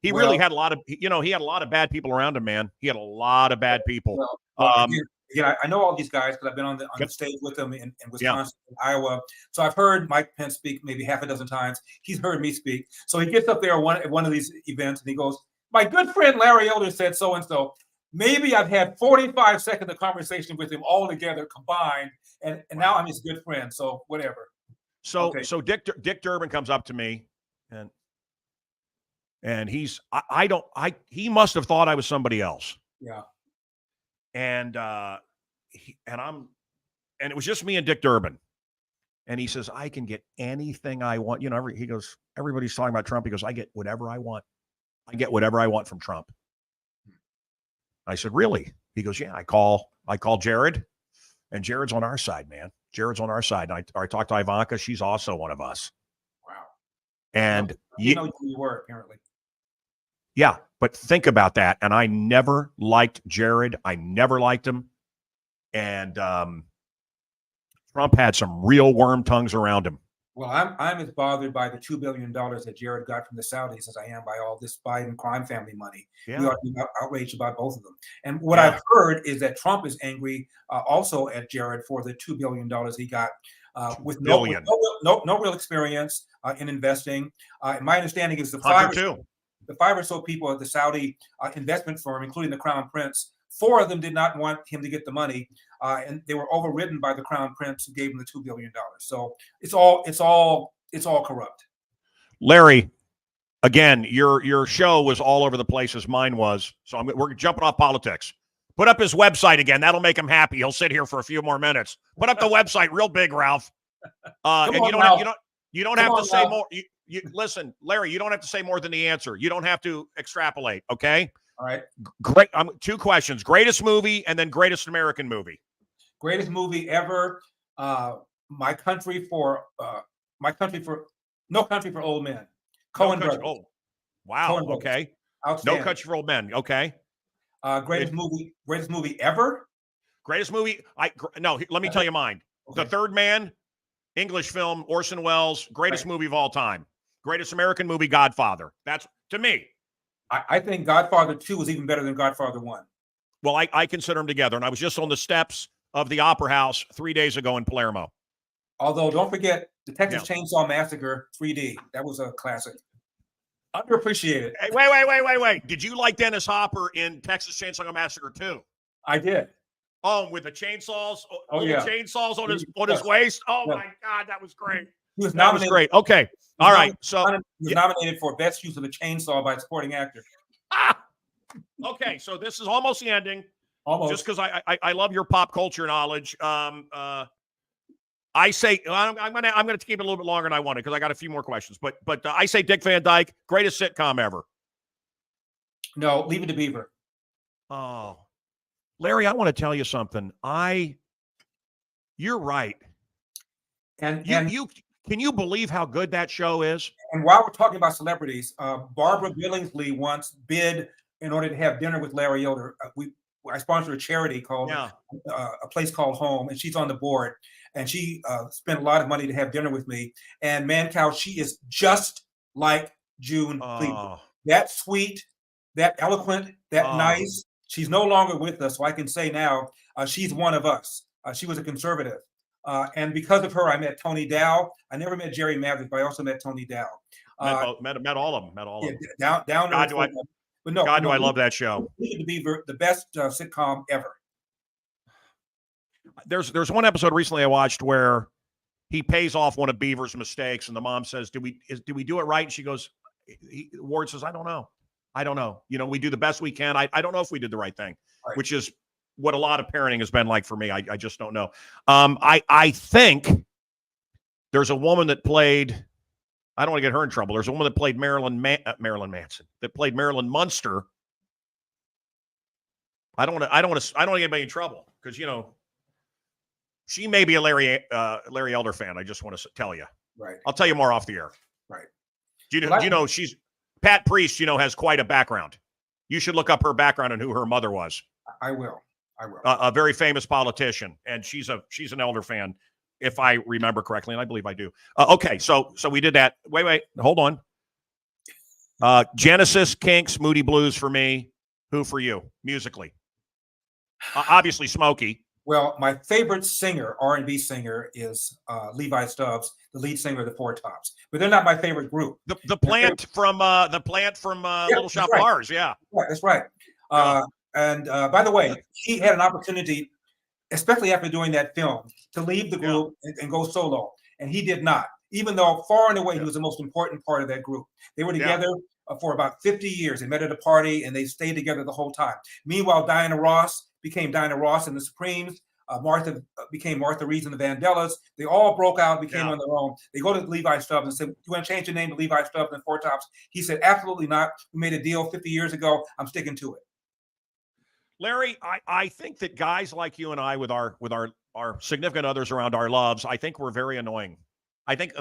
He really had a lot of, he had a lot of bad people around him, man. He had a lot of bad people. Again, I know all these guys because I've been on the stage with them in Wisconsin, and Iowa. So I've heard Mike Pence speak maybe half a dozen times. He's heard me speak. So he gets up there at one of these events and he goes, "My good friend Larry Elder said so and so." Maybe I've had 45 seconds of conversation with him all together combined, and now I'm his good friend. So whatever. So Dick Durbin comes up to me and he must have thought I was somebody else. Yeah. And it was just me and Dick Durbin. And he says, "I can get anything I want." He goes, "Everybody's talking about Trump." He goes, "I get whatever I want. I get whatever I want from Trump." I said, "Really?" He goes, "Yeah, I call Jared, and Jared's on our side, man. Jared's on our side." And I talked to Ivanka. She's also one of us. Wow. And you know who you were, apparently. Yeah, but think about that. And I never liked Jared. I never liked him. And Trump had some real worm tongues around him. Well, I'm as bothered by the $2 billion that Jared got from the Saudis as I am by all this Biden crime family money. Yeah. We ought to be outraged about both of them. And what I've heard is that Trump is angry also at Jared for the $2 billion he got with no real experience in investing. My understanding is the 5 or so people at the Saudi investment firm, including the Crown Prince, 4 of them did not want him to get the money, and they were overridden by the Crown Prince, who gave him the $2 billion. So it's all corrupt. Larry, again, your show was all over the place as mine was. So we're jumping off politics. Put up his website again. That'll make him happy. He'll sit here for a few more minutes. Put up the website real big, Ralph. And you don't have to say more. Listen, Larry, you don't have to say more than the answer. You don't have to extrapolate, okay? All right. Great. 2 questions. Greatest movie and then greatest American movie. Greatest movie ever. My Country for No Country for Old Men. Coen Brothers. Oh, wow. Coen Brothers. Okay. Outstanding. No Country for Old Men. Okay. Greatest movie ever. Greatest movie. Let me tell you mine. Okay. The Third Man, English film, Orson Welles, greatest movie of all time. Greatest American movie, Godfather. That's to me. I think Godfather 2 was even better than Godfather 1. Well, I consider them together. And I was just on the steps of the Opera House 3 days ago in Palermo. Although, don't forget the Texas Chainsaw Massacre 3D. That was a classic. Underappreciated. Hey, wait. Did you like Dennis Hopper in Texas Chainsaw Massacre 2? I did. Oh, with the chainsaws, chainsaws on his waist. Oh my God, that was great. He was that was great. Okay, all right. So he was nominated for best use of a chainsaw by a supporting actor. Okay, so this is almost the ending. Almost. Just because I love your pop culture knowledge. I say I'm gonna keep it a little bit longer than I wanted because I got a few more questions. But I say Dick Van Dyke, greatest sitcom ever. No, Leave It to Beaver. Oh, Larry, I want to tell you something. You're right. And you can you believe how good that show is? And while we're talking about celebrities, Barbara Billingsley once bid in order to have dinner with Larry Elder. I sponsored a charity called a place called Home, and she's on the board. And she spent a lot of money to have dinner with me. And Mancow, she is just like June Cleveland. That sweet, that eloquent, that nice. She's no longer with us, so I can say now she's one of us. She was a conservative. And because of her, I met Tony Dow. I never met Jerry Maverick, but I also met Tony Dow. Met all of them. Met all of them. Down God, do I love that show. To be the best sitcom ever. There's one episode recently I watched where he pays off one of Beaver's mistakes, and the mom says, "Did we do it right?" And she goes, Ward says, "I don't know. We do the best we can. I don't know if we did the right thing," right. Which is what a lot of parenting has been like for me. I just don't know. I think there's a woman that played, I don't want to get her in trouble. There's a woman that played Marilyn Manson, that played Marilyn Munster. I don't want to get anybody in trouble because, she may be a Larry Elder fan. I just want to tell you. Right. I'll tell you more off the air. Right. She's Pat Priest, has quite a background. You should look up her background and who her mother was. I will. A very famous politician, and she's an Elder fan, if I remember correctly, and I believe I do. Okay, so we did that. Wait, hold on. Genesis, Kinks, Moody Blues for me. Who for you, musically? Obviously, Smokey. Well, my favorite singer, R&B singer, is Levi Stubbs, the lead singer of the Four Tops. But they're not my favorite group. The plant from Little Shop of Horrors, yeah. That's right. And by the way, he had an opportunity, especially after doing that film, to leave the group and go solo. And he did not, even though far and away he was the most important part of that group. They were together for about 50 years. They met at a party and they stayed together the whole time. Meanwhile, Diana Ross became Diana Ross and the Supremes. Martha became Martha Reeves and the Vandellas. They all broke out, became on their own. They go to Levi Stubbs and said, "You want to change your name to Levi Stubbs and Four Tops?" He said, "Absolutely not. We made a deal 50 years ago. I'm sticking to it." Larry, I think that guys like you and I, with our significant others around our loves, I think we're very annoying. I think,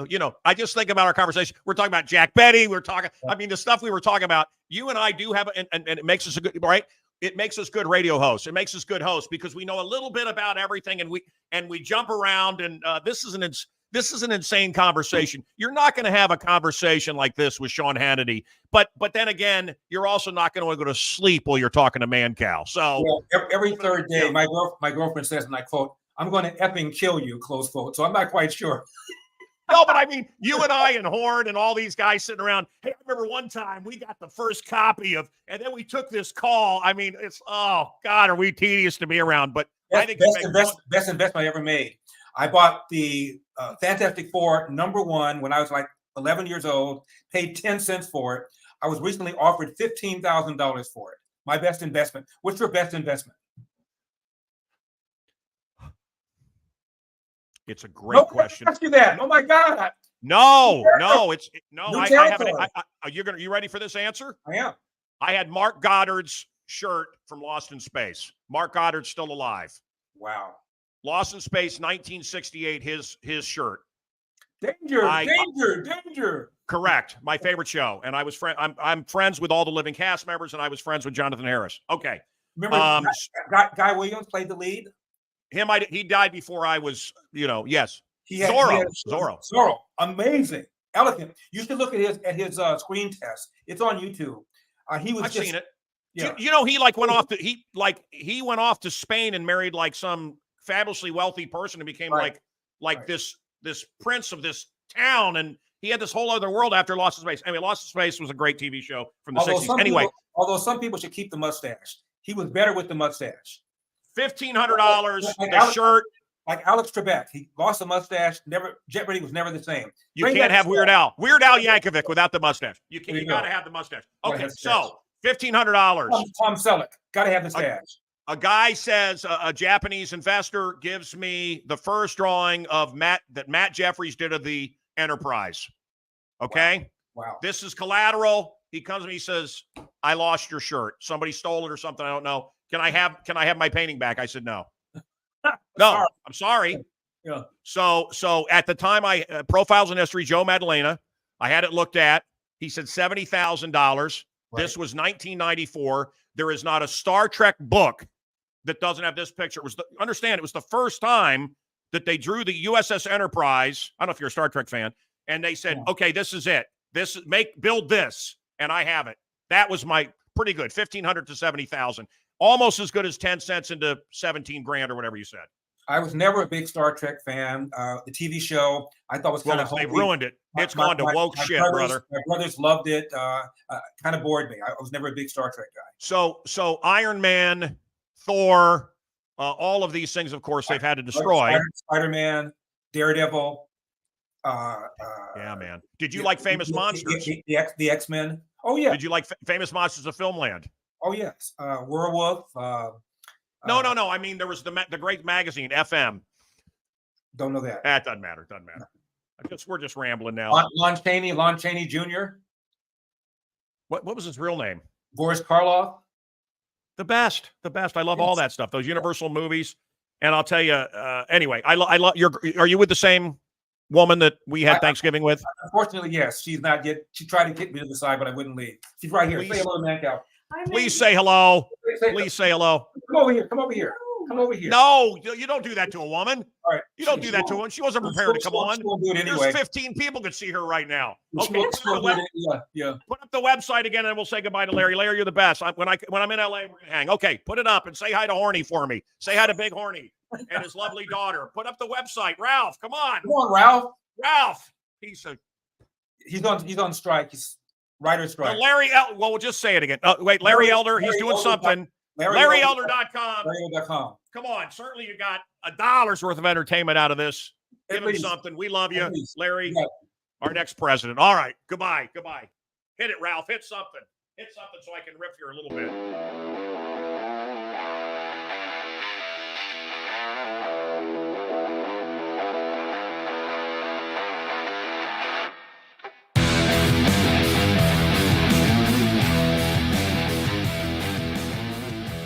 I just think about our conversation. We're talking about Jack Benny. We're talking, the stuff we were talking about. You and I do have, and it makes us a good, right? It makes us good radio hosts. It makes us good hosts because we know a little bit about everything, and we jump around. And this is an insane conversation. You're not going to have a conversation like this with Sean Hannity, but then again, you're also not going to go to sleep while you're talking to Mancow. So every third day, my girlfriend says, and I quote, "I'm going to effing kill you," close quote. So I'm not quite sure. No, but you and I and Horn and all these guys sitting around. Hey, I remember one time we got the first copy of, and then we took this call. It's, oh God, are we tedious to be around? But I think best investment I ever made. I bought the Fantastic Four #1 when I was like 11 years old, paid 10 cents for it. I was recently offered $15,000 for it. My best investment. What's your best investment? It's a great question. Ask you that. Oh my God. No. I haven't. You ready for this answer? I am. I had Mark Goddard's shirt from Lost in Space. Mark Goddard's still alive. Wow. Lost in Space, 1968. His shirt. Danger. Correct. My favorite show, and I was I'm friends with all the living cast members, and I was friends with Jonathan Harris. Okay. Remember, Guy Williams played the lead. He died before I was, yes. Zorro. Amazing. Elegant. You should look at his screen test. It's on YouTube. I've seen it. Yeah. He went off to Spain and married like some fabulously wealthy person and became Right. like Right. this prince of this town, and he had this whole other world after Lost in Space. Anyway, Lost in Space was a great TV show from the 60s. Anyway, although some people should keep the mustache, he was better with the mustache. $1,500, Like the Alex, shirt. like Alex Trebek, he lost the mustache. Never, Jet Ready was never the same. You can't have Weird Al Yankovic without the mustache. You got to have the mustache. Gotta Okay, have the so $1,500. Tom Selleck, got to have the stash. A guy says a Japanese investor gives me the first drawing of Matt Jeffries did of the Enterprise. Okay. Wow. This is collateral. He comes to me, he says, I lost your shirt. Somebody stole it or something. I don't know. Can I have my painting back? I said, no. No, I'm sorry. Yeah. So at the time, Profiles in History, Joe Maddalena, I had it looked at. He said $70,000. Right. This was 1994. There is not a Star Trek book that doesn't have this picture. Understand, it was the first time that they drew the USS Enterprise. I don't know if you're a Star Trek fan. And they said, okay, this is it. Build this. And I have it. That was my pretty good. 1,500 to 70,000. Almost as good as 10 cents into 17 grand or whatever you said. I was never a big Star Trek fan. The TV show I thought was kind of they ruined it. It's gone to woke shit, brother. My brothers loved it. Kind of bored me. I was never a big Star Trek guy. So Iron Man, Thor, all of these things, of course, they've had to destroy. Spider-Man, Daredevil. Yeah, man. Did you like Famous Monsters? The X-Men. Oh yeah. Did you like Famous Monsters of Filmland? Oh yes. Werewolf. No. I mean, there was the great magazine, FM. Don't know that. That doesn't matter. We're just rambling now. Lon Chaney Jr. What was his real name? Boris Karloff. The best. I love all that stuff. Those Universal movies. And I'll tell you. Anyway, I love. Are you with the same woman that we had Thanksgiving with? Unfortunately, yes. She's not yet. She tried to get me to the side, but I wouldn't leave. She's right here. Please. Say hello to Mancow. Please say hello. Please say hello. Come over here. Come over here. No, you don't do that to a woman. All right. You don't do that to a woman. She wasn't prepared to come on. Do it anyway. There's 15 people could see her right now. Okay. Yeah. Put up the website again, and we'll say goodbye to Larry. Larry, you're the best. When I'm in LA, we're gonna hang. Okay, put it up and say hi to Horny for me. Say hi to Big Horny and his lovely daughter. Put up the website. Ralph, come on. Come on, Ralph. Ralph. He's on strike. He's writer's strike. We'll just say it again. Wait, Larry Elder. He's doing something. LarryElder.com. LarryElder.com. Come on. Certainly you got $1 worth of entertainment out of this. Give him something. We love you, Larry, our next president. All right. Goodbye. Hit it, Ralph. Hit something so I can riff here a little bit.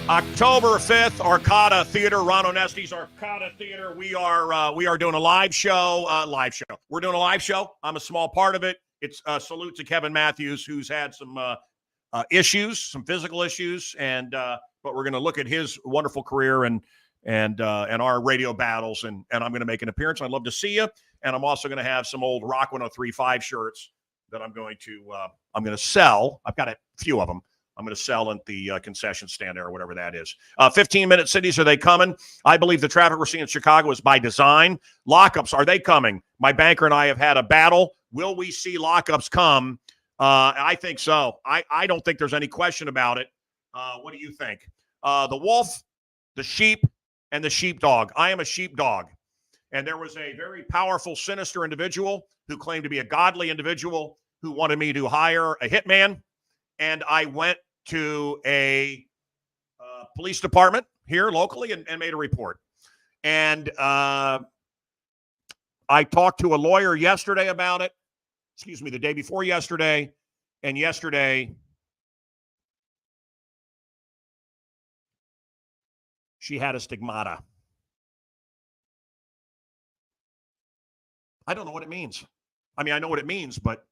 October 5th, Arcata Theater, Ron Onesti's Arcata Theater. We are doing a live show. We're doing a live show. I'm a small part of it. It's a salute to Kevin Matthews, who's had some issues, some physical issues, but we're going to look at his wonderful career and our radio battles, and I'm going to make an appearance. I'd love to see you, and I'm also going to have some old Rock 103.5 shirts that I'm going to sell. I've got a few of them. I'm going to sell at the concession stand there or whatever that is. 15-minute cities, are they coming? I believe the traffic we're seeing in Chicago is by design. Lockups, are they coming? My banker and I have had a battle. Will we see lockups come? I think so. I don't think there's any question about it. What do you think? The wolf, the sheep, and the sheepdog. I am a sheepdog. And there was a very powerful, sinister individual who claimed to be a godly individual who wanted me to hire a hitman. And I went to a police department here locally and made a report. And I talked to a lawyer yesterday about it. The day before yesterday. And yesterday, she had a stigmata. I don't know what it means. I mean, I know what it means, but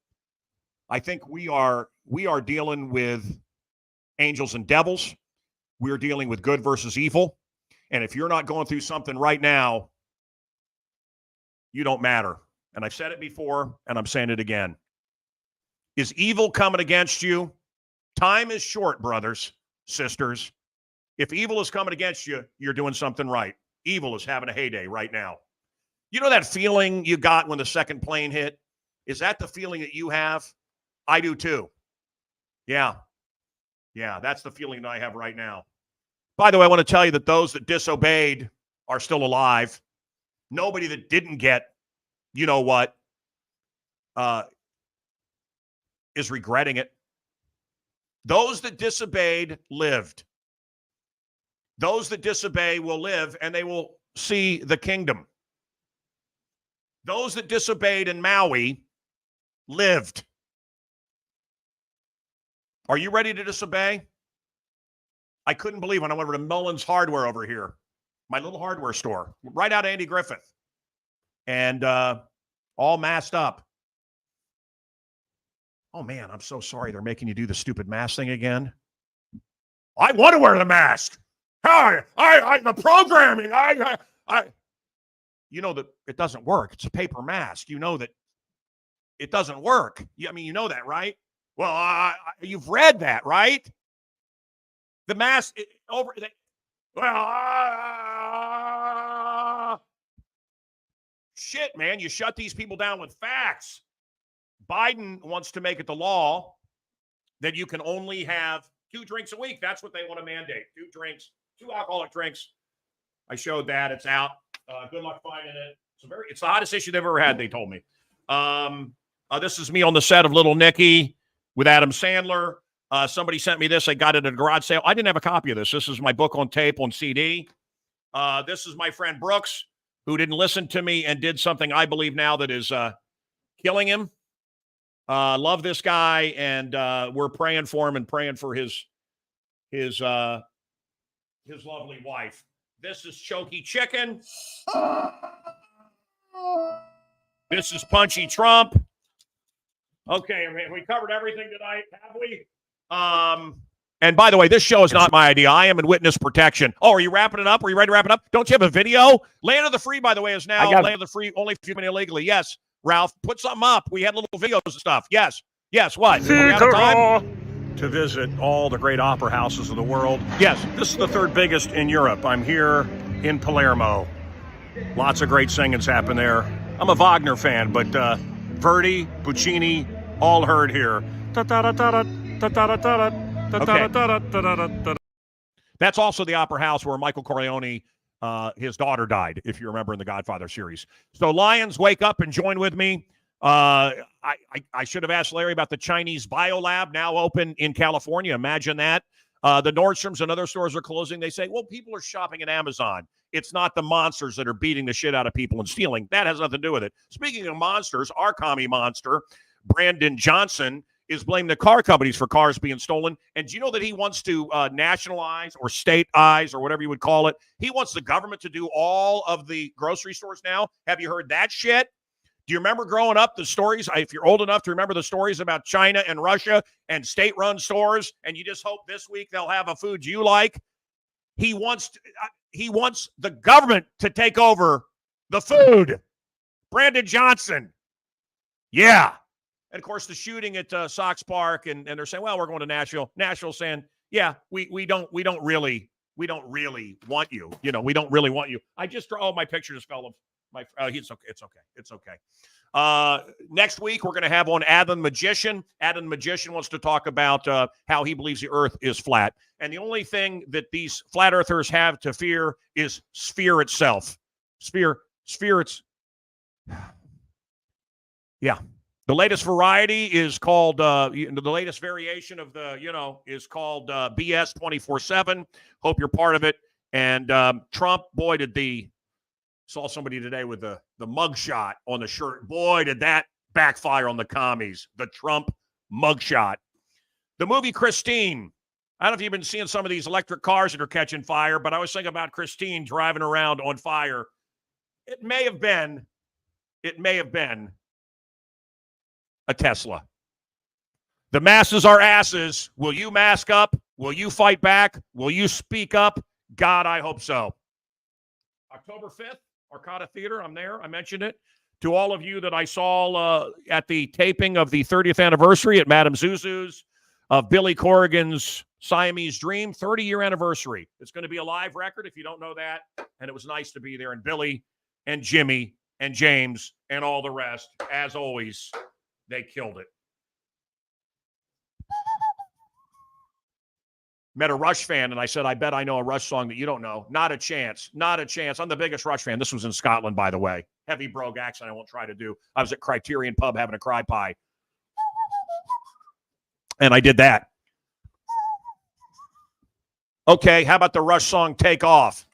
I think we are dealing with angels and devils. We're dealing with good versus evil. And if you're not going through something right now, you don't matter. And I've said it before, and I'm saying it again. Is evil coming against you? Time is short, brothers, sisters. If evil is coming against you, you're doing something right. Evil is having a heyday right now. You know that feeling you got when the second plane hit? Is that the feeling that you have? I do too. Yeah. Yeah, that's the feeling that I have right now. By the way, I want to tell you that those that disobeyed are still alive. Nobody that didn't get, you know what, is regretting it. Those that disobeyed lived. Those that disobey will live, and they will see the kingdom. Those that disobeyed in Maui lived. Are you ready to disobey? I couldn't believe when I went over to Mullins Hardware over here, my little hardware store, right out of Andy Griffith, and all masked up. Oh, man, I'm so sorry they're making you do the stupid mask thing again. I want to wear the mask. The programming, you know that it doesn't work. It's a paper mask. You know that it doesn't work. I mean, you know that, right? Well, you've read that, right? The mask shit, man. You shut these people down with facts. Biden wants to make it the law that you can only have 2 drinks a week. That's what they want to mandate. 2 drinks, 2 alcoholic drinks. I showed that. It's out. Good luck finding it. It's the hottest issue they've ever had, they told me. This is me on the set of Little Nicky with Adam Sandler. Somebody sent me this. I got it at a garage sale. I didn't have a copy of this. This is my book on tape on CD. This is my friend Brooks, who didn't listen to me and did something I believe now that is killing him. Love this guy, and we're praying for him and praying for his lovely wife. This is Choky Chicken. This is Punchy Trump. Okay, we covered everything tonight, have we? And by the way, this show is not my idea. I am in witness protection. Oh, are you wrapping it up? Are you ready to wrap it up? Don't you have a video? Land of the Free, by the way, is now Land of the Free only if you've been illegally. Yes, Ralph, put something up. We had little videos and stuff. Yes, what? Are we out of time? To visit all the great opera houses of the world. Yes, this is the 3rd biggest in Europe. I'm here in Palermo. Lots of great singings happen there. I'm a Wagner fan, but Verdi, Puccini, all heard here. Okay. That's also the opera house where Michael Corleone, his daughter died, if you remember in the Godfather series. So Lions, wake up and join with me. I should have asked Larry about the Chinese biolab now open in California. Imagine that. The Nordstroms and other stores are closing. They say, well, people are shopping at Amazon. It's not the monsters that are beating the shit out of people and stealing. That has nothing to do with it. Speaking of monsters, our commie monster, Brandon Johnson, is blaming the car companies for cars being stolen. And do you know that he wants to nationalize or stateize or whatever you would call it? He wants the government to do all of the grocery stores now. Have you heard that shit? Do you remember growing up the stories? If you're old enough to remember the stories about China and Russia and state-run stores, and you just hope this week they'll have a food you like. He wants the government to take over the food. Brandon Johnson. Yeah. And of course, the shooting at Sox Park, and they're saying, well, we're going to Nashville. Nashville saying, yeah, we don't really want you. You know, we don't really want you. I just my picture just fell off. It's okay. Next week, we're going to have on Adam the Magician. Adam the Magician wants to talk about how he believes the earth is flat. And the only thing that these flat earthers have to fear is sphere itself. Sphere, it's... Yeah. The latest variety is called, the latest variation of is called BS 24/7. Hope you're part of it. And Trump, boy, saw somebody today with the mugshot on the shirt. Boy, did that backfire on the commies. The Trump mugshot. The movie Christine. I don't know if you've been seeing some of these electric cars that are catching fire, but I was thinking about Christine driving around on fire. It may have been a Tesla. The masses are asses. Will you mask up? Will you fight back? Will you speak up? God, I hope so. October 5th, Arcata Theater. I'm there. I mentioned it. To all of you that I saw at the taping of the 30th anniversary at Madame Zuzu's, of Billy Corrigan's Siamese Dream 30-year anniversary. It's going to be a live record if you don't know that. And it was nice to be there. And Billy and Jimmy and James and all the rest, as always, they killed it. Met a Rush fan, and I said, I bet I know a Rush song that you don't know. Not a chance. Not a chance. I'm the biggest Rush fan. This was in Scotland, by the way. Heavy brogue accent I won't try to do. I was at Criterion Pub having a cry pie. And I did that. Okay, how about the Rush song Take Off?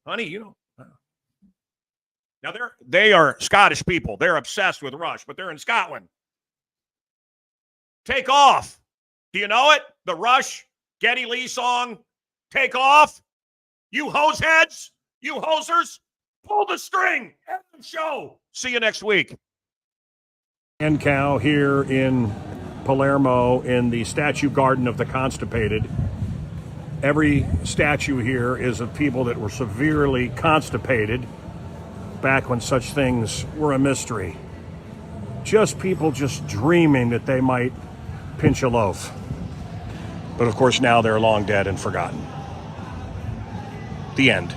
Honey, you know. Now, they are Scottish people. They're obsessed with Rush, but they're in Scotland. Take Off. Do you know it? The Rush, Geddy Lee song, Take Off. You hose heads, you hosers, pull the string. End of show. See you next week. Mancow here in Palermo in the statue garden of the constipated. Every statue here is of people that were severely constipated back when such things were a mystery. Just people just dreaming that they might pinch a loaf. But of course now they're long dead and forgotten. The end.